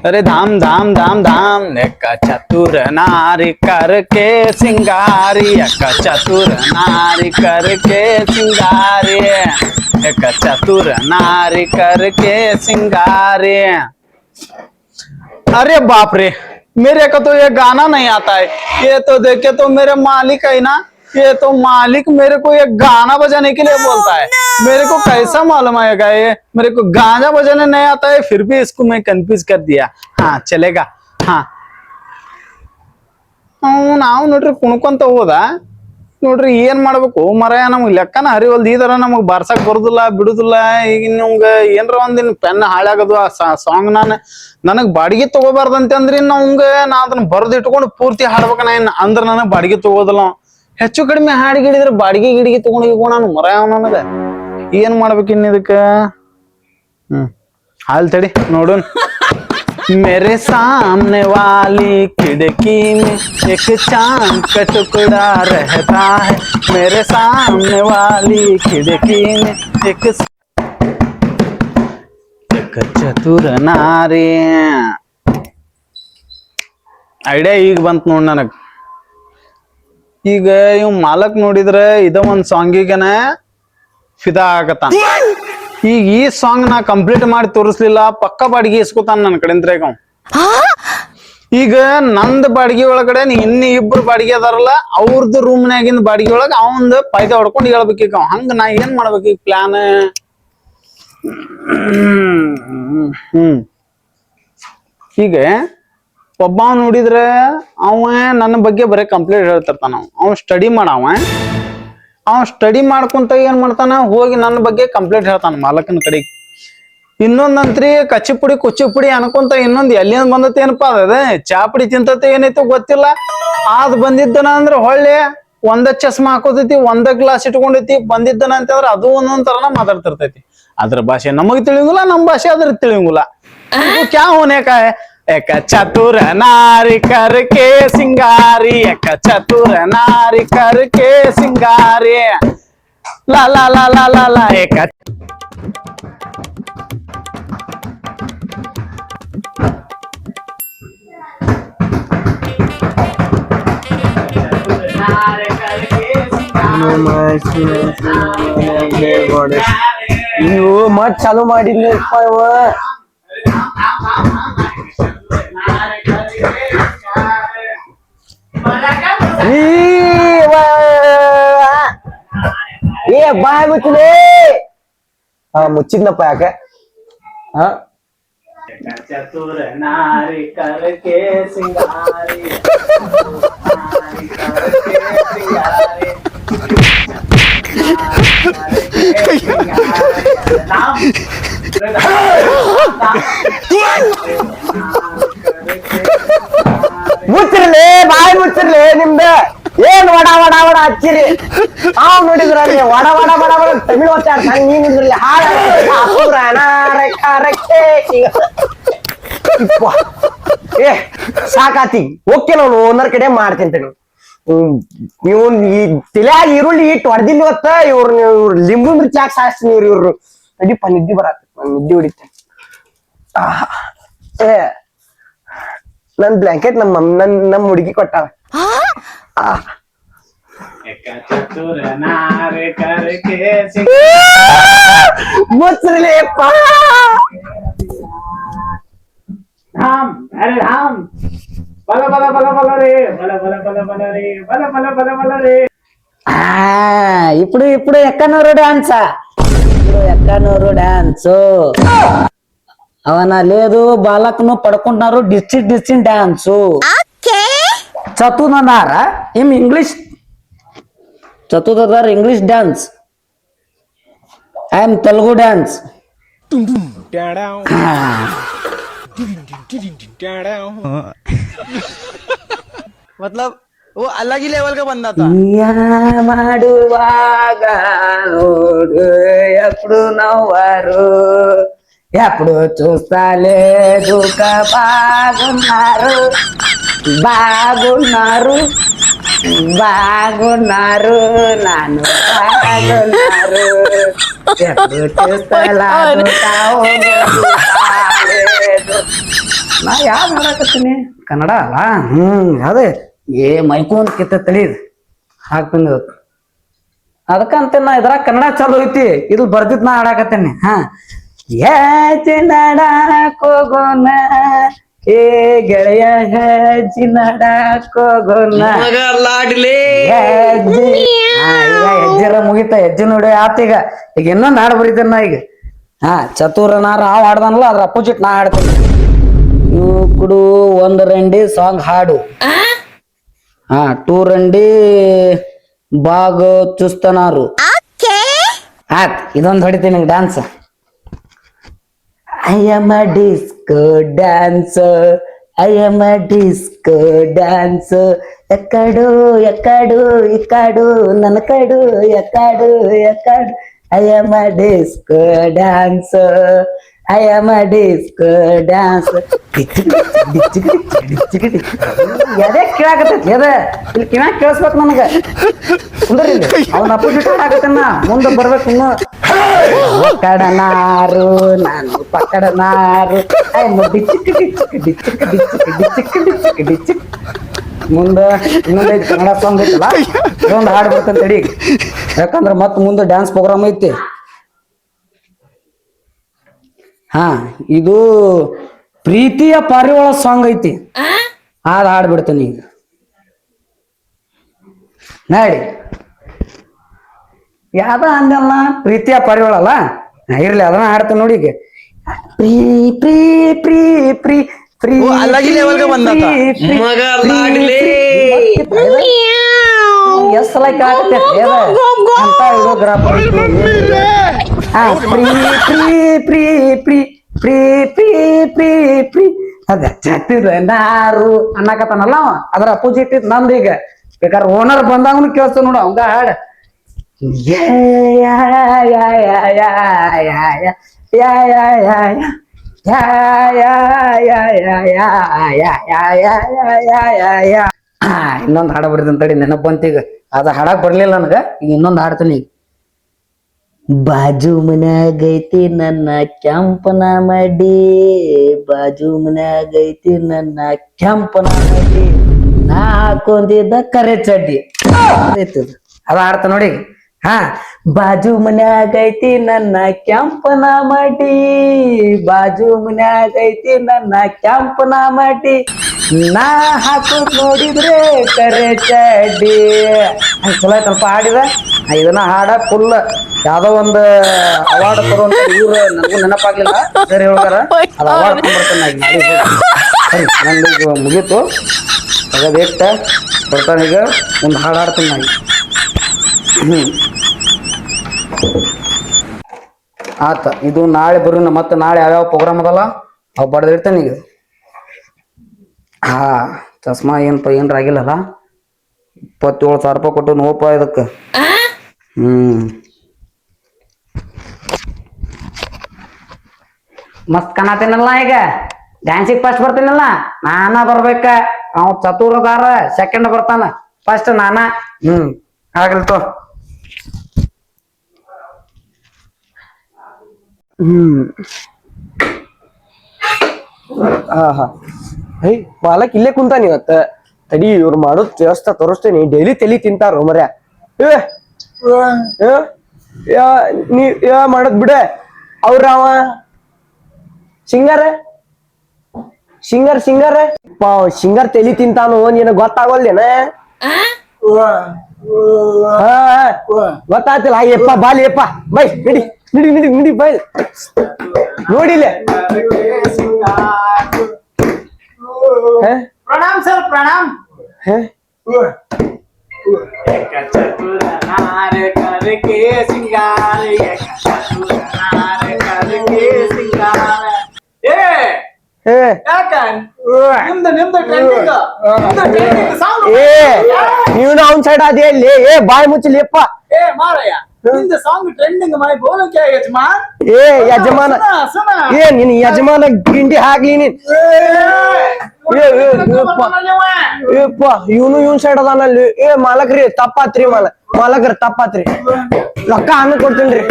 अरे धाम धाम धाम धाम एक चतुर नारी करके सिंगारी एक चतुर नारी करके सिंगारी एक चतुर नारी करके सिंगारी। अरे बाप रे, मेरे को तो ये गाना नहीं आता है। ये तो देखे तो मेरे मालिक है ना, ये तो मालिक मेरे को ये गाना बजाने के लिए बोलता है। मेरे को कैसा मालूम आएगा, ये मेरे को गाना बजाने नहीं आता है, फिर भी इसको मैं कंफ्यूज कर दिया। हाँ चलेगा। हाँ ನಾವು ನೋಡ್ರಿ ಕುಣ್ಕೊಂತ ಹೋದ ನೋಡ್ರಿ ಏನ್ ಮಾಡ್ಬೇಕು ಮರಾಯ, ನಮ್ಗ್ ಲೆಕ್ಕನ ಹರಿವಲ್ದು. ಈ ತರ ನಮಗ್ ಬಾರ್ಸಕ್ ಬರುದಿಲ್ಲ ಬಿಡುದಿಲ್ಲ. ಈಗ ನಿಮ್ಗ ಏನ್ರ ಒಂದಿನ ಪೆನ್ ಹಾಳಾಗದು ಆ ಸಾಂಗ್ ನನಗ್ ಬಾಡಿಗೆ ತಗೋಬಾರ್ದಂತೆ ಅಂದ್ರಿ ನಮ್ಗ ನಾ ಅದನ್ನ ಬರ್ದ್ ಇಟ್ಕೊಂಡು ಪೂರ್ತಿ ಹಾಡ್ಬೇಕನ ಅಂದ್ರ ನನಗ್ ಬಾಡಿಗೆ ತಗೋದಿಲ್ಲ. ಹೆಚ್ಚು ಕಡಿಮೆ ಹಾಡಿ ಗಿಡಿದ್ರೆ ಬಾಡಿಗೆ ಗಿಡಿಗೆ ತಗೊಂಡ್ ಹೋಗೋ ನಾನು ಮರಾಯ ನನಗ ಏನ್ ಮಾಡ್ಬೇಕು ಇನ್ ಇದಕ್ಕ. ಹಾಲ್ ತಡಿ ನೋಡೋಣ. मेरे सामने वाली खिड़की में एक चांद का टुकड़ा रहता है। मेरे सामने वाली खिड़की में एक चतुर नारी। ಐಡಿಯಾ ಈಗ ಬಂತ ನೋಡ್ ನನಗ್. ಈಗ ಇವ್ ಮಾಲಕ್ ನೋಡಿದ್ರೆ ಇದ ಒಂದ್ ಸಾಂಗಿಗೆನ ಫಿದಾ ಆಗತ್ತ. ಈಗ ಈ ಸಾಂಗ್ ನಾ ಕಂಪ್ಲೀಟ್ ಮಾಡಿ ತೋರಿಸ್ಲಿಲ್ಲ, ಪಕ್ಕ ಬಾಡಿಗೆ ಇಸ್ಕೊತಾನ ನನ್ನ ಕಡೆಂತ್ರ. ಈಗ ನಂದ್ ಬಾಡಿಗೆ ಒಳಗಡೆ ಇನ್ನ ಇಬ್ರು ಬಾಡಿಗೆ ಅದಾರಲ್ಲ, ಅವ್ರದ್ದು ರೂಮ್ನಾಗಿಂದ ಬಾಡಿಗೆ ಒಳಗ ಅವಂದ್ ಫಾಯ್ದಾ ಹೊಡ್ಕೊಂಡು ಹೇಳ್ಬೇಕೀಗ. ಹಂಗ ನಾ ಏನ್ ಮಾಡ್ಬೇಕು ಈಗ ಪ್ಲಾನ್? ಈಗ ಒಬ್ಬ ನೋಡಿದ್ರೆ ಅವ ನನ್ನ ಬಗ್ಗೆ ಬರೀ ಕಂಪ್ಲೇಂಟ್ ಹೇಳ್ತಿರ್ತಾನ. ಅವ ಸ್ಟಡಿ ಸ್ಟಡಿ ಮಾಡ್ಕೊಂತ ಏನ್ ಮಾಡ್ತಾನ, ಹೋಗಿ ನನ್ನ ಬಗ್ಗೆ ಕಂಪ್ಲೇಂಟ್ ಹೇಳ್ತಾನ ಮಾಲಕನ ಕಡೆಗೆ. ಇನ್ನೊಂದಂತ್ರಿ ಕಚ್ಚಿಪುಡಿ ಕುಚ್ಚಿಪುಡಿ ಅನ್ಕೊಂತ ಇನ್ನೊಂದ್ ಎಲ್ಲಿಂದ ಬಂದತಿ ಏನಪ್ಪಾ ಅದೇ ಚಾಪುಡಿ ತಿಂತತೆ ಏನೈತೋ ಗೊತ್ತಿಲ್ಲ. ಆದ್ ಬಂದಿದ್ದನ ಅಂದ್ರ ಹೊಳ್ಳಿ ಒಂದ ಚಸ್ಮಾ ಹಾಕೋತೈತಿ, ಒಂದ ಗ್ಲಾಸ್ ಇಟ್ಕೊಂಡೈತಿ. ಬಂದಿದ್ದನ ಅಂತಂದ್ರ ಅದು ಒಂದೊಂದ್ ತರನ ಮಾತಾಡ್ತಿರ್ತೈತಿ. ಅದ್ರ ಭಾಷೆ ನಮಗ್ ತಿಳಿಯಂಗಿಲ್ಲ, ನಮ್ ಭಾಷೆ ಅದ್ರ ತಿಳಿಯಂಗಿಲ್ಲ. ಕ್ಯಾ ಹೋನೆ ಕಾ एक चतुर नारी करके सिंगारी, एक चतुर नारी करके सिंगारी, ला ला ला ला ला ला एक ನೀವು ಮತ್ ಚಾಲು ಮಾಡಿದ್ಲಪ್ಪ ಇವ. ಏ ಬಾಯ್ ಮುಚ್ಚಲೇ. ಮುಚ್ಚಿದ್ನಪ್ಪ ಯಾಕೆ? चतुर नारी करके सिंगारी, ಮುಚ್ಚಿರ್ಲಿ ಬಾಯ್ ಮುಚ್ಚಿರ್ಲಿ. ನಿಮ್ದ ಏನ್ ವಡ ವಡ ವಡ ಹಚ್ಚಿರಿ. ನಾವ್ ನೋಡಿದ್ರ ವಡ ವಡ ವಡ ವಡ ತಮಿಳ್ ಓದ್ತಾರ. ನೀನಿದ್ರಲ್ಲಿ ಏ ಸಾಕಾತಿ. ಓಕೆ ನಾನು ಓನರ್ ಕಡೆ ಮಾಡ್ತೀನಿ. ನೀವು ಈ ತಲೆಯಾಗ ಈರುಳ್ಳಿ ಇಟ್ಟು ಹೊಡೆದಿಲ್ಲ ಇವತ್ತ. ಇವ್ರು ಲಿಂಬು ಮಿರ್ಚಿ ಹಾಕಿ ಸಾಯಿಸ್ತೀನಿ. ಇವ್ರು ನಡಿಪ್ಪ ನಿದ್ದೆ ಬರತ್ತ, ನಿದ್ದೆ ಹೊಡಿತೇನೆ. ಏ ನನ್ ಬ್ಲಾಂಕೆಟ್ ನಮ್ಮ ಹುಡುಗಿ ಕೊಟ್ಟಾಳ. ಮುಚ್ಚ್ರಲೇಪ್ಪ. अरे राम बला बला बला बला रे, बला बला बला बला रे, बला बला बला बला रे. ఇప్పుడు ఇప్పుడు ఎక్కనూరు డాన్సా? ఇప్పుడు ఎక్కనూరు డాన్స్ అవనా లేదు. బాలకును పడుకుంటున్నారు. డిస్టిక్ డాన్స్ చదువుతున్నారా? ఏం ఇంగ్లీష్ చదువుతున్నారు? English dance. I'm Telugu dance. मतलब वो अलग ही लेवल का बंदा था. ಮಾಡುವಾಗ ನೋಡು ఎప్పుడు నవ్వారు, ఎప్పుడు చూస్తాలే దుఃఖ. బాగున్నారు బాగున్నారు బాగున్నారు నాను బాగున్నారు ఎప్పుడు చూస్తలా ನಾ ಯಾವ್ದು ಹಾಡಕತ್ತೀನಿ ಕನ್ನಡ ಅಲ್ಲ ಅದೇ ಏ ಮೈಕೋನ್ ಕಿತ್ತ ತಳೀದ್ ಹಾಕ್ತೀನಿ ಅದಕ್ಕಂತ ನಾ ಇದ್ರಾಗ ಕನ್ನಡ ಚಾಲು ಐತಿ ಇದು ಬರ್ದಿದ್ ನಾ ಹಾಡಾಕತ್ತೇನಿ ನಡಾಕ್ ಹೋಗೋಣ ಏ ಗೆಳೆಯ ಹೆಜ್ಜಿ ನಡಾಕ್ ಹೋಗೋಣ ಹೆಜ್ಜೆಲ್ಲ ಮುಗಿತ ಹೆಜ್ಜೆ ನೋಡಿ ಆತೀಗ ಈಗ ಇನ್ನೊಂದು ಹಾಡು ಬರೀತೇನೆ ನಾ ಈಗ ಚತುರನಾರ ಹಾವು ಹಾಡ್ದನಲ್ಲ ಅದ್ರ ಅಪೋಸಿಟ್ ನಾ ಹಾಡ್ತೇನೆ ಕುಡು ಒಂದ್ ರಂಡಿ ಸಾಂಗ್ ಹಾಡು ಟೂ ರಂಡಿ ಬಾಗ ಚುಸ್ತನಾರು ಇದೊಂದು ಹೊಡಿತೀನಿ dance I am a disco dancer. I am a disco dancer. Yakadu, yakadu, yakadu, nanakadu, yakadu, yakadu. I am a disco dancer. I am a disco dancer. ಎದೆ ಕೇಳಾಕತ್ತೈತಿ ಎದೆ ಇಲ್ಲಿ ಕಿವ್ಯಾಗ ಕೇಳಿಸ್ಬೇಕು ನನಗ ಕುಂದ್ರಿ ಅವನ ಅಪೋಸಿಟ್ ಆಗತ್ತನ್ನ ಮುಂದೆ ಬರ್ಬೇಕು ಇನ್ನು ಪಕ್ಕಡನಾರು ನಾನು ಪಕ್ಕಡನಾರು ಡಿಚ್ಚಿಕ್ ಡಿಚ್ಚಿಕ್ ಡಿಚ್ಚಿಕ್ ಡಿಚ್ಚಿಕ್ ಡಿಚ್ಚಿಕ್ ಡಿಚ್ಚಿಕ್ ಡಿಚ್ಚಿಕ್ ಮುಂದೆ ಇನ್ನೊಂದು ಐತಿ ಕನ್ನಡ ಸಾಂಗ್ ಐತಲ್ಲ ಇದೊಂದು ಹಾಡು ಬರ್ತಂತ ತಡಿ ಯಾಕಂದ್ರೆ ಮತ್ತೆ ಮುಂದೆ ಡ್ಯಾನ್ಸ್ ಪ್ರೋಗ್ರಾಮ್ ಐತಿ ಇದು ಪ್ರೀತಿಯ ಪಾರಿವಾಳ ಸಾಂಗ್ ಐತಿ ಅದ್ ಹಾಡ್ಬಿಡ್ತೇನೆ ಈಗ ನೋಡಿ ಯಾವ್ದ ಅಂದಲ್ಲ ಪ್ರೀತಿಯ ಪಾರಿವಾಳ ಅಲ್ಲ ಇರ್ಲಿ ಅದನ್ನ ಹಾಡ್ತೇನೆ ನೋಡಿ ಈಗ ಪ್ರೀ ಪ್ರೀ ಪ್ರೀ ಪ್ರೀ ಪ್ರೀ ಎಸ್ ಲೈಕ್ ಆಗತ್ತೆ ಅಂತ ಇಡೋಗ್ರಾಫ್ ಪ್ರೀ ಪ್ರೀ ಪ್ರೀ ಪ್ರೀ ಪ್ರೀ ಪ್ರೀ ಪ್ರೀ ಅದ ನಾರು ಅನ್ನಕತ್ತಾನಲ್ಲ ಅವ ಅದ್ರ ಅಪೋಸಿಟ್ ಇದ್ ನಂದು ಈಗ ಬೇಕಾದ್ರೆ ಓನರ್ ಬಂದಾವನು ಕೇಳ್ತ ನೋಡು ಅವಂಗ ಹಾಡ ಇನ್ನೊಂದು ಹಾಡ ಬರ್ತೀನಿ ತಡಿ ನೆನಪು ಬಂತೀಗ ಅದ ಹಾಡಕ್ ಬರ್ಲಿಲ್ಲ ನನಗ ಈಗ ಇನ್ನೊಂದು ಹಾಡ್ತೀನಿ ಈಗ ಬಾಜು ಮನ್ಯಾಗೈತಿ ನನ್ನ ಕೆಂಪನ ಮಡಿ ಬಾಜು ಮನ್ಯಾಗೈತಿ ನನ್ನ ಕೆಂಪನ ಮಡಿ ನಾ ಹಾಕೊಂಡಿದ್ದ ಕರೆ ಚಡ್ಡಿ ಅದ ಆಡ್ತ ನೋಡಿ ಬಾಜು ಮನ್ಯಾಗೈತಿ ನನ್ನ ಕೆಂಪನ ಮಡಿ ಬಾಜು ಮನ್ಯಾಗೈತಿ ನನ್ನ ಕೆಂಪನ ಮಡಿ ನಾ ಹಾಕೋದ್ ನೋಡಿದ್ರೆ ಕರೆ ಚಡ್ಡಿ ಹಂಗ ಚಲೋ ಐತಲ್ಪ ಹಾಡಿದ ಇದನ್ನ ಹಾಡ ಫುಲ್ ಯಾವ್ದೋ ಒಂದು ಅವಾರ್ಡ್ ತರುವಂತ ಇವ್ರು ನನಗೂ ನೆನಪಾಗ್ಲಿಲ್ಲ ಸರಿ ಹೇಳ್ತಾರ ಅದ ಅವಾರ್ಡ್ ತಗೊಂಡ್ಬರ್ತೇನೆ ಸರಿ ನಂದು ಈಗ ಮುಗೀತು ತಗದೇಷ್ಟ ಬರ್ತಾನೆ ಈಗ ಒಂದು ಹಾಡು ಹಾಡ್ತೀನಿ ನಾನು ಆತ ಇದು ನಾಳೆ ಬರೋಣ ಮತ್ತೆ ನಾಳೆ ಯಾವ್ಯಾವ ಪ್ರೋಗ್ರಾಮ್ ಅದಲ್ಲ ಅವ್ ಬಡ್ದಿರ್ತೇನೆ ಈಗ ಚಸ್ಮಾ ಏನ್ರ ಆಗಿಲ್ಲಲ್ಲ 27,000 ರೂಪಾಯಿ ಕೊಟ್ಟು ನೋಪ ಇದಕ್ಕೆ ಮಸ್ತ್ ಕಾಣತೇನಲ್ಲ ಈಗ ಡ್ಯಾನ್ಸಿಗೆ ಫಸ್ಟ್ ಬರ್ತೀನಲ್ಲ ನಾನ ಬರ್ಬೇಕ ಅವ್ ಚತುರದಾರ ಸೆಕೆಂಡ್ ಬರ್ತಾನ ಫಸ್ಟ್ ನಾನ ಆಗಲ್ತು ಹೈ ಮಾಲಕ್ ಇಲ್ಲೇ ಕುಂತಾನ ಇವತ್ತ ತಡಿ ಇವ್ರು ಮಾಡೋದ್ ವ್ಯವಸ್ಥೆ ತೋರಿಸ್ತೇನಿ ಡೈಲಿ ತಲಿ ತಿಂತಾರ ಮರ್ಯ ನೀ ಮಾಡದ್ ಬಿಡ ಅವ್ರ ಅವ ಸಿಂಗರ್ ಸಿಂಗರ್ ತಲಿ ತಿಂತಾನು ನೀನ ಗೊತ್ತಾಗೋಲ್ದೇನ ಗೊತ್ತಾಗ್ತಿಲ್ಲ ಅಯ್ಯಪ್ಪ ಬಾಲಿ ಅಪ್ಪ ಬೈ ನಡಿ ನಡಿ ನಡಿ ನಡಿ ಬೈ ನೋಡಿಲ್ಲ प्रणाम सर प्रणाम करके सिंगार करके सिंगार ನೀನು ಅವನ್ ಸೈಡ್ ಅದೇ ಇಲ್ಲಿ ಬಾಯ್ ಮುಚ್ಚಲಿಪ್ಪ ಸಾಂಗ್ ಟ್ರೆಂಡಿಂಗ್ ಮೈ ಬೋಲೋ ಕ್ಯಾ ಯಜಮಾನ್ ಯಜಮಾನ ನಿನ್ ಯಜಮಾನ ಗಿಂಡಿ ಹಾಕ್ಲಿ ನೀನ್ ಏಪ್ಪ ಇವನ್ ಸೈಡ್ ಅದಾನಲ್ಲಿ. ಮಾಲಕ್ರಿ ತಪ್ಪಾತ್ರಿ ಮಾಲಕ್ರ ತಪ್ಪಾತ್ರಿ. ರೊಕ್ಕ ಆಮೇಲೆ ಕೊಡ್ತೀನ್ರಿ.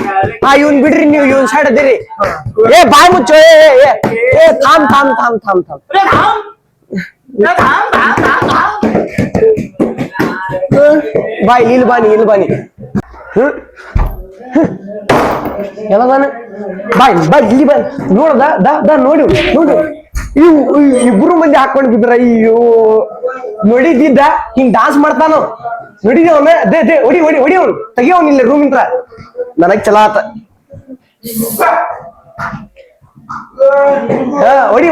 ಇವನ್ ಬಿಡ್ರಿ, ನೀವು ಇವನ್ ಸೈಡ್ ಅದಿರಿ. ಬಾಯ್ ಮುಚ್ಚೋ. ಥಾಮ್ ಥಾಮ್ ಥಾಮ್ ಥಾಮ್ ಥಾಮ್. ಬಾಯ್ ಇಲ್ಲಿ ಬಾನಿ. ಎಲ್ಲದಾನ ಬಾಯ್ ಇಲ್ಲಿ ಬಾಯ್. ನೋಡದ ನೋಡಿ ಇಬ್ರು ಮಂದಿ ಹಾಕೊಂಡ್ ಬಿದ್ರ. ಅಯ್ಯೋ ನೋಡಿದ್ದ ಹಿಂಗ್ ಡಾನ್ಸ್ ಮಾಡ್ತಾನ. ನೋಡಿದ್ಯ ಅವನ ಹೊಡಿ ಅವ್ನು ತೆಗಿಯವನ್ ಇಲ್ಲ ರೂಮ್ ಇಂತ್ರ. ನನಗ್ ಚಲೋ ಆತ. ಹೊಡಿ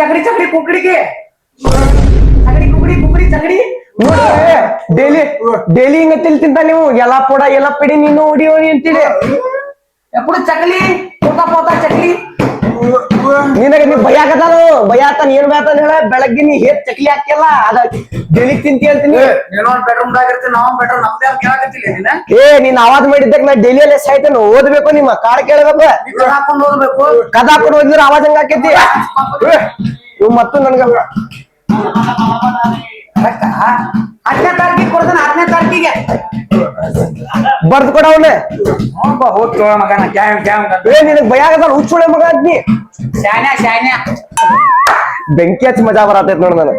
ಚಕಡಿ ಕುಕ್ಕಡಿಗೆ ಡೈಲಿ ಹಿಂಗ ತಿಂತ ನೀವು. ಎಲ್ಲ ಪೋಡ ಎಲ್ಲ ಪಿಡಿ ನೀನು ಹೊಡಿ ಅಂತೇಳಿ ಎప్పుడు ಚಕಲಿ ಪೋತ ಚಕಲಿ. ನಿನಗೆ ನೀ ಭಯಾಕತಾನು ಭಯಾತಾನ. ಏನ್ ಭಯಾತಾನ ಹೇಳ? ಬೆಳಗ್ಗೆ ನೀ ಹೇತ್ ಚಕ್ಲಿ ಹಾಕ್ಯಲ್ಲ ಅದ ಡೈಲಿ ತಿಂತಿ ಅಂತೀನಿ. ನೀನ್ ಆವಾಜ್ ಮಾಡಿದ್ದಕ್ ನಾ ಡೈಲಿ ಅಲ್ಲೇ ಸಾಯ್ತೇನೆ. ಓದ್ಬೇಕು, ನಿಮ್ಮ ಕಾಡ್ ಕೇಳಬೇಕು, ಕದ ಹಾಕೊಂಡು ಓದಿದ್ರೆ ಆವಾಜ್ ಹಂಗ ಹಾಕೈತಿ. ಇವ್ ಮತ್ತು ನನ್ಗ 10ನೇ ತಾರೀಕಿಗೆ ಕೊಡ್ತಾನ. 10ನೇ ತಾರೀಕಿಗೆ ಬರ್ದ್ ಕೊಡವನೆ. ನಿನಗ್ ಭಯ ಆಗದ ಹುಚ್ಚುಳೆ ಮಗ ಅದ್ನಿ. ಶಾನ್ಯ ಬೆಂಕಿ ಹಚ್ಚಿ ಮಜಾ ಬರತೈತ್ ನೋಡ್ ನಾನು.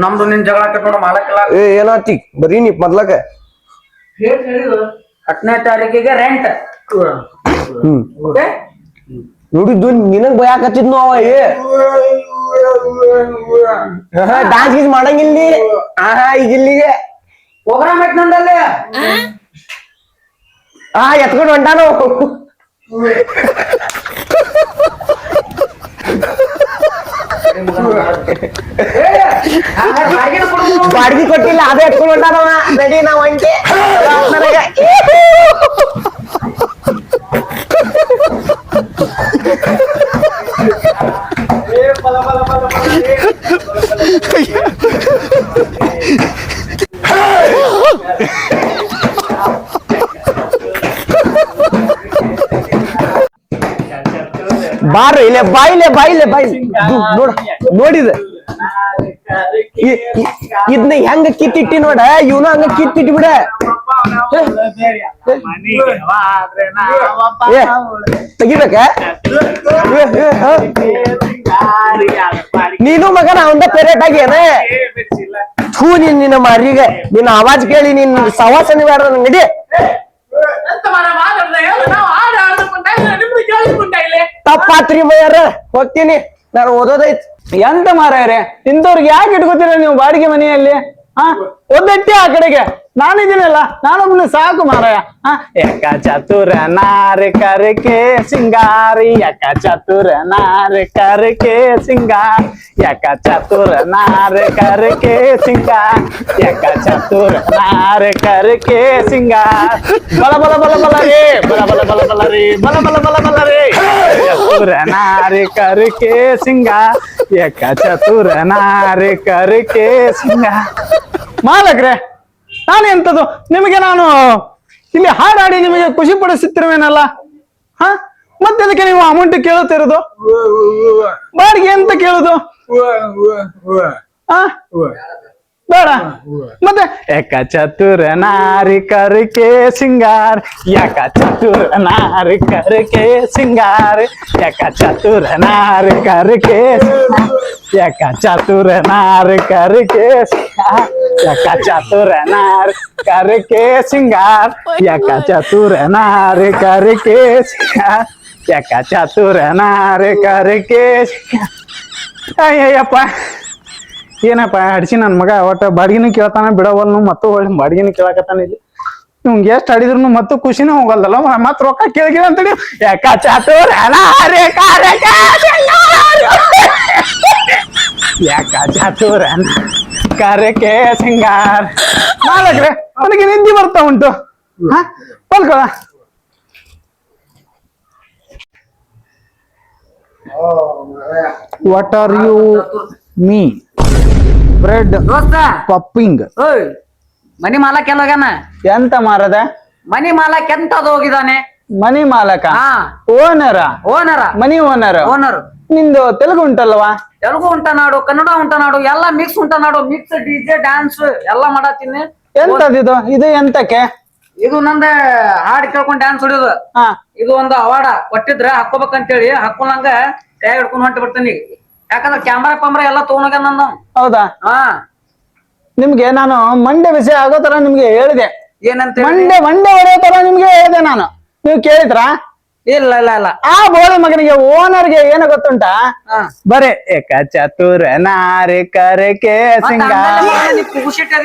ನಮ್ದು ನಿನ್ ಜಗಳ ನೋಡ ಮಾಡಕ್ಕಿಲ್ಲ. ಏನಾತಿ ಬರೀ ನೀ ಮೊದ್ಲಕ 10ನೇ ತಾರೀಕಿಗೆ ರೆಂಟ್. ನೋಡಿದ್ದು ನಿನಗ್ ಭಯ ಆಕತ್ತಿದ್ನು ಅವ. ಡಾನ್ಸ್ ಗೀಸ್ ಮಾಡಂಗಿಲ್ಲ. ಈಗ ಇಲ್ಲಿಗೆ ಪ್ರೋಗ್ರಾಮ್ ಐತ್ ನಂದಲ್ಲಿ. ಎತ್ಕೊಂಡು ಹೊಂಟಾನು. ಬಾಡಿಗೆ ಕೊಟ್ಟಿಲ್ಲ, ಅದೇ ಎತ್ಕೊಂಡು ಹೊಂಟಾನವ. ರೆಡಿ ನಾವ್ ಅಂಟಿ ನನಗ. ಬಾರು ಇಲ್ಲೇ ಬಾಯಿಲೆ ನೋಡ. ನೋಡಿದ ಇದನ್ನ ಹೆಂಗ ಕಿತ್ತಿಟ್ಟಿ ನೋಡ. ಇವನ ಹಂಗ ಕಿತ್ತಿಟ್ಟಿ ಬಿಡ. ತೆಗಿಬೇಕ ನೀನು ಮಗನ ಅವಂದ ಪೇರೇಟ್ ಆಗಿ ಏನ. ಥೂ ನಿನ್ನ ಮಾರಿಗೆ ನಿನ್ನ ಆವಾಜ್ ಕೇಳಿ ನಿನ್ ಸವಾಸನೆ ಬೇಡ ನಡಿ. ತಪ್ಪಾತ್ರಿ ಮಯ್ಯಾರ, ಹೋಗ್ತೀನಿ ನಾನು ಓದೋದೈತ್. ಎಂತ ಮಾರಾಯರೆ, ಇಂಥವ್ರಿಗೆ ಯಾಕೆ ಇಟ್ಕೋತೀರ ನೀವು ಬಾಡಿಗೆ ಮನೆಯಲ್ಲಿ? ಒದ್ದಟ್ಟಿ ಆ ಕಡೆಗೆ. ನಾನಿದ್ದೀನಲ್ಲ, ನಾನೊಬ್ನು ಸಾಕು ಮಾರಾಯ. ಎಕ್ಕ ಚತುರ ನಾರೆ ಕರಕೆ ಸಿಂಗಾರಿ, ಎಕ್ಕ ಚತುರ ನಾರೆ ಕರಕೆ ಸಿಂಗಾರ, ಎಕ್ಕ ಚತುರ ನಾರೆ ಕರಕೆ ಸಿಂಗಾರ, ಎಕ್ಕ ಚತುರ ನಾರೆ ಕರಕೆ ಸಿಂಗಾರ. ಬಲ ಬಲ ಬಲ ಬಲ ರೇ, ಬಲ ಬಲ ಬಲ ಬಲ ರೇ, ಬಲ ಬಲ ಬಲ ಬಲ ರೇ. ಚತುರ ನಾರೆ ಕರಕೆ ಸಿಂಗಾರ, ಎಕ್ಕ ಚತುರ ನಾರೆ ಕರಕೆ ಸಿಂಗಾರ. ಮಾಲಕ್ರೆ, ನಾನೆಂತದ್ದು ನಿಮಗೆ? ನಾನು ಇಲ್ಲಿ ಹಾಡಾಡಿ ನಿಮಗೆ ಖುಷಿ ಪಡಿಸುತ್ತಿರುವೇನಲ್ಲ. ಮತ್ತೆ ಅದಕ್ಕೆ ನೀವು ಅಮೌಂಟ್ ಕೇಳುತ್ತಿರೋದು? ಬಾಡಿಗೆ ಎಂತ ಕೇಳುದು? ಬೇಡ. ಮತ್ತೆ ಎಕ್ಕ ಚತುರ ನಾರಿ ಕರಕೆ ಸಿಂಗಾರ, ಯಾಕ ಚತುರ ನಾರಿ ಕರಕೆ ಸಿಂಗಾರ, ಯಾಕ ಚತುರ ನಾರಿ ಕರಕೆ, ಯಾಕ ಚತುರ ನಾರಿ ಕರಕೆ ಸಿಂಗಾರ, ಯಾಕ ಚತುರ ನಾರಿ ಕರಕೆ ಸಿಂಗಾರ, ಯಾಕ ಚತುರ ನಾರಿ ಕರಕೆ ಸಿಂಗಾರ, ಯಾಕ ಚತುರ ನಾರಿ ಕರಕೆ ಸಿಂಗಾರ. ಅಯ್ಯಪ್ಪ, ಏನಪ್ಪ ಹಡಿಸಿ ನನ್ ಮಗ ಒಟ್ಟ ಬಾಡಿಗೆನೂ ಕೇಳ್ತಾನ ಬಿಡವಲ್ನು, ಮತ್ತು ಒಳ್ಳೆ ಬಾಡಿಗೆನೂ ಕೇಳಕತ್ತಾನ. ಇಲ್ಲಿ ನಿಮ್ಗೆ ಎಷ್ಟು ಹಡಿದ್ರು ಮತ್ತು ಖುಷಿನೂ ಹೋಗಲ್ದಲ್ಲ, ಮತ್ ರೊಕ್ಕ ಕೇಳಿಗಿರ ಅಂತೇಳಿ ಯಾಕ ಚಾತುರ ಯಾಕ ಚಾತುರ ಕರಕೆ ಸಿಂಗಾರ. ಮಾಲಕ್ರೆ, ನನಗೆ ನಿದ್ದೆ ಬರ್ತಾ ಉಂಟು. ಪಲ್ಕೊಳ. What are you me? Bread ದೋಸ್ತ ಪಪ್ಪಿಂಗ್ ಓಯ್ ಮನಿ ಮಾಲಕ್ ಎಲ್ಲೋಗ್ಯಾನ ಎಂತ ಮಾರದ ಮನಿ ಮಾಲಕ್ ಎಂತದ್ ಹೋಗಿದಾನೆ ಮನಿ ಮಾಲಕ ಹಾ ಓನರ ಓನರ ಮನಿ ಓನರ್ ಓನರ್ ನಿಂದು ತೆಲುಗು ಉಂಟಲ್ವಾ ತೆಲುಗು ಉಂಟ ನಾಡು ಕನ್ನಡ ಉಂಟ ನಾಡು ಎಲ್ಲ ಮಿಕ್ಸ್ ಉಂಟ ನಾಡು ಮಿಕ್ಸ್ ಡಿಜೆ ಡ್ಯಾನ್ಸ್ ಎಲ್ಲ ಮಾಡತ್ತೀನಿ ಎಂತದಿದು ಇದು ಎಂತಕ್ಕೆ ಇದು ನಂದ ಹಾಡ್ ಕೇಳ್ಕೊಂಡ್ ಡ್ಯಾನ್ಸ್ ಹೊಡಿಯೋದು ಹಾ ಇದು ಒಂದು ಅವಾರ್ಡ ಕೊಟ್ಟಿದ್ರ ಹಾಕೋಬೇಕಂತೇಳಿ ಹಾಕೊಂಡಂಗ ಕೈ ಹಿಡ್ಕೊಂಡ್ ಹೊಂಟ ಬಿಡ್ತೀನಿ ಯಾಕಂದ್ರ ಕ್ಯಾಮ್ರಾ ಪಂಬ್ರಾ ಎಲ್ಲ ತಗೊಂಡೋಗ್ಯ ನಂದು ಹೌದಾ ಹಾ ನಿಮ್ಗೆ ನಾನು ಮಂಡೆ ವಿಷಯ ಆಗೋ ತರ ನಿಮ್ಗೆ ಹೇಳಿದೆ ಏನಂತ ಮಂಡೆ ಹೊಡೆಯೋ ತರ ನಿಮ್ಗೆ ಹೇಳಿದೆ ನಾನು ನೀವು ಕೇಳಿದ್ರಾ ಇಲ್ಲ ಇಲ್ಲ ಇಲ್ಲ ಆ ಬೋಳಿ ಮಗನಿಗೆ ಓನರ್ಗೆ ಏನು ಗೊತ್ತುಂಟಾ ಹಾ. ಬರೇ ಏಕ ಚತುರ ನಾರೆ ಕರೆಕೆ ಸಿಂಗಾರ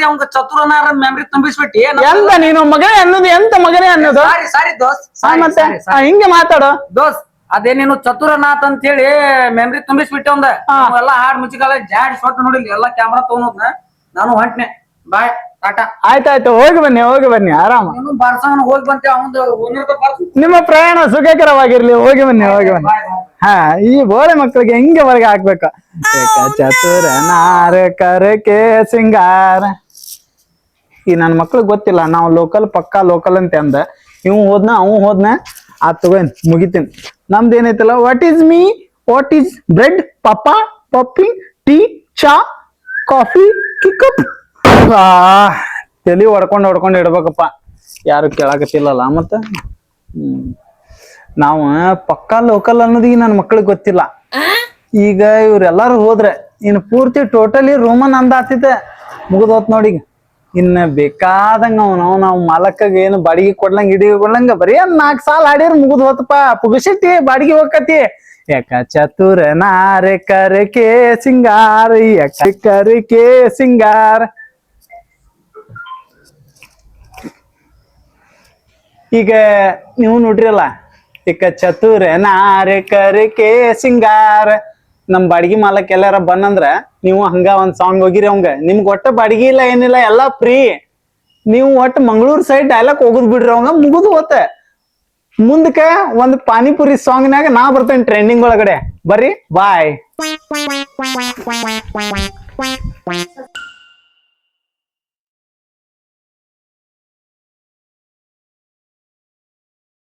ಅವಂಗ ಚತುರನಾರ ಮೆಮ್ರಿ ತುಂಬಿಸ್ಬಿಟ್ಟಿ ಎಂತ ನೀನು ಮಗನೇ ಅನ್ನೋದು ಎಂತ ಮಗನೇ ಅನ್ನೋದು ಸಾರಿ ಸಾರಿ ದೋಸ್ತ್ ಹಾ, ಮತ್ತೆ ಹಿಂಗೆ ಮಾತಾಡು ದೋಸ್ತ್ ಅದೇ ನೀನು ಚತುರನಾಥ್ ಅಂತ ಹೇಳಿ ಮೆಮ್ರಿ ತುಂಬಿಸ್ಬಿಟ್ಟೆ ಒಂದ ಎಲ್ಲ ಹಾಡ್ ಮುಚ್ಚಿಕಾಲ ಜಾಡ್ ಶೊಟ್ ನೋಡಿಲ್ಲ ಎಲ್ಲ ಕ್ಯಾಮ್ರಾ ತಗೊಂಡ್ ನಾನು ಹೊಂಟ್ನೆ ಬಾಯ್ ಟಾಟಾ ಆಯ್ತಾಯ್ತು ಹೋಗಿ ಬನ್ನಿ ಆರಾಮ ನೀನು ಬಾರ್ಸವನ್ ಹೋಗಿ ಬಂತೆ ಅವಂದು ಓನರ್ದ ಬಾರ್ಸು ನಿಮ್ಮ ಪ್ರಯಾಣ ಸುಖಕರವಾಗಿರ್ಲಿ ಹೋಗಿ ಬನ್ನಿ ಹಾ ಈ ಬೋಳೆ ಮಕ್ಕಳಿಗೆ ಹಿಂಗೆ ಹೊರಗೆ ಹಾಕ್ಬೇಕು ಏಕ ಚತುರ ನಾರೆ ಕರೆಕೆ ಸಿಂಗಾರ ಈ ನನ್ನ ಮಕ್ಳಿಗೆ ಗೊತ್ತಿಲ್ಲ ನಾವು ಲೋಕಲ್ ಪಕ್ಕಾ ಲೋಕಲ್ ಅಂತ ಅಂದ ಇವ್ ಹೋದ್ನ ಅವ್ ಹೋದ್ನ ಆ ತಗೋನ್ ಮುಗಿತೀನಿ ನಮ್ದು ಏನೈತಲ್ಲ ವಾಟ್ ಈಸ್ ಬ್ರೆಡ್ ಪಪ್ಪ ಪಪ್ಪಿಂಗ್ ಟೀ ಚಾ ಕಾಫಿ ಕಿಕಪ್ ತಲಿ ಹೊಡ್ಕೊಂಡು ಇಡ್ಬೇಕಪ್ಪ ಯಾರು ಕೇಳಾಕತ್ತಿಲ್ಲಲ್ಲ ಮತ್ತ ನಾವು ಪಕ್ಕಾ ಲೋಕಲ್ ಅನ್ನೋದು ಈಗ ನನ್ನ ಮಕ್ಳಿಗೆ ಗೊತ್ತಿಲ್ಲ ಈಗ ಇವ್ರೆಲ್ಲಾರು ಹೋದ್ರೆ ಇನ್ನು ಪೂರ್ತಿ ಟೋಟಲಿ ರೋಮನ್ ಅಂದಾತಿದೆ ಮುಗಿದೋತ್ ನೋಡಿ ಇನ್ನ ಬೇಕಾದಂಗ ನಾವು ಮಾಲಕ್ಕಾಗ ಏನು ಬಾಡಿಗೆ ಕೊಡ್ಲಂಗ ಬರೀ 4 ಸಾಲ ಹಾಡಿರ್ ಮುಗಿದ್ ಹೋತಪ್ಪ ಪುಗಸಿಟ್ಟಿ ಬಾಡಿಗೆ ಹೋಗತಿ ಯಾಕ ಚತುರ ನಾರೆ ಕರೆಕೆ ಸಿಂಗಾರ ಯಾಕ ಕರೆಕೆ ಸಿಂಗಾರ ಈಗ ನೀವು ನೋಡ್ರಿಯಲ್ಲ ಈಗ ಚತುರ ನಾರೆ ಕರೆಕೆ ಸಿಂಗಾರ ನಮ್ ಬಾಡಿಗೆ ಮಾಲಕ್ ಎಲ್ಲಾರ ಬಂದಂದ್ರ ನೀವು ಹಂಗ ಒಂದ್ ಸಾಂಗ್ ಹೋಗಿರಿ ಅವಂಗ ನಿಮ್ಗೆ ಒಟ್ಟ ಬಾಡಿಗೆ ಇಲ್ಲ ಏನಿಲ್ಲ ಎಲ್ಲಾ ಫ್ರೀ ನೀವು ಒಟ್ಟು ಮಂಗಳೂರು ಸೈಡ್ ಡೈಲಾಗ್ ಹೋಗುದ್ ಬಿಡ್ರಿ ಅವಂಗ ಮುಗುದು ಹೋತ ಮುಂದಕ್ಕೆ ಒಂದ್ ಪಾನಿಪುರಿ ಸಾಂಗ್ನಾಗ ನಾ ಬರ್ತೇನೆ ಟ್ರೆಂಡಿಂಗ್ ಒಳಗಡೆ ಬರ್ರಿ ಬಾಯ್